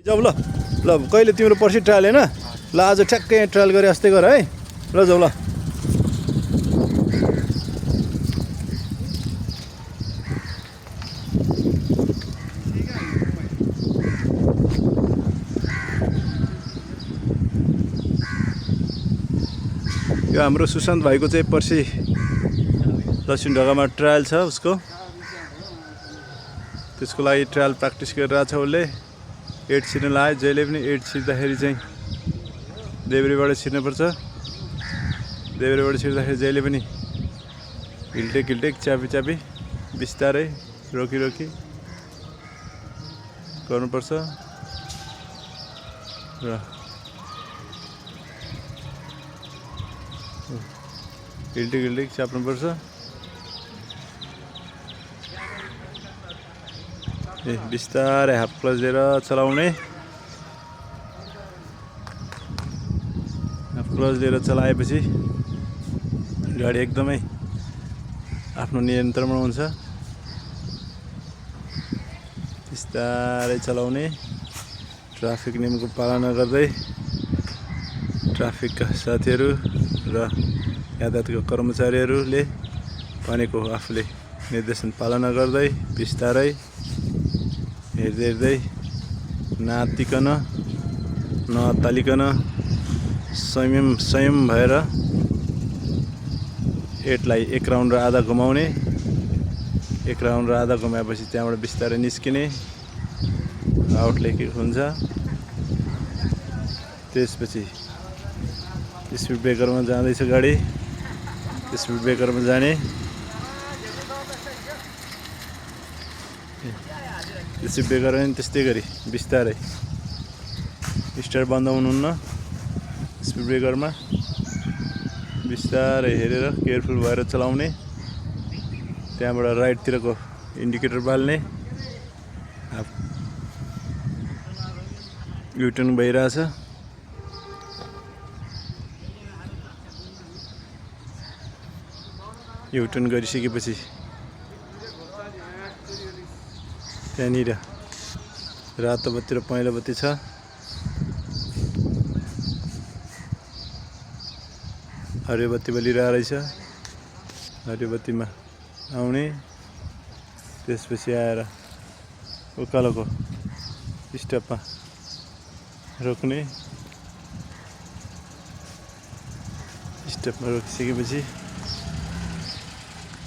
जाऊ ल ल कहिले तिम्रो पर्सि ट्रायल हैन ल आज ठ्याक्कै ट्रायल गरे जस्तै गर है ल जाऊ ल यो हाम्रो सुशान्त भाइको चाहिँ पर्सि दक्षिण ढोकामा ट्रायल छ उसको त्यसको लागि ट्रायल प्र्याक्टिस गरिरहेको छ उसले 8 छिर्न लाग्यो जहिले पनि 8 छिर्दाखेरि चाहिँ देब्रेबाट छिर्नुपर्छ देब्रेबाट छिर्दाखेरि जहिले पनि हिल्टेक चापी बिस्तारै रोकी गर्नुपर्छ र हिल्टेक चाप्नुपर्छ बिस्तारै हाफ क्लच दिएर चलाउने हाफ क्लच दिएर चलाएपछि गाडी एकदमै आफ्नो नियन्त्रणमा हुन्छ बिस्तारै चलाउने ट्राफिक नियमको पालना गर्दै ट्राफिकका साथीहरू र यातायातको कर्मचारीहरूले भनेको आफूले निर्देशन पालना गर्दै बिस्तारै हेर्दै नातिकन नअत्तालिकन संयम भएर 8 लाई 1 राउन्ड र आधा घुमाउने 1 राउन्ड र आधा घुमाएपछि त्यहाँबाट बिस्तारै निस्किने आउटलेट हुन्छ त्यसपछि स्पिड ब्रेकरमा जाँदैछ गाडी स्पिड ब्रेकरमा जाने स्पिड ब्रेकर पनि त्यस्तै गरी बिस्तारै स्टार बन्द हुनुहुन्न स्पिड ब्रेकरमा बिस्तारै हेरेर केयरफुल भएर चलाउने त्यहाँबाट राइटतिरको इन्डिकेटर बाल्ने युटर्न भइरहेछ युटर्न गरिसकेपछि त्यहाँनिर रातो बत्ती र पहेँलो बत्ती छ हरियो बत्ती बलिरहेको रहेछ हरियो बत्तीमा आउने त्यसपछि आएर उकालोको स्टपमा रोक्ने स्टपमा रोकिसकेपछि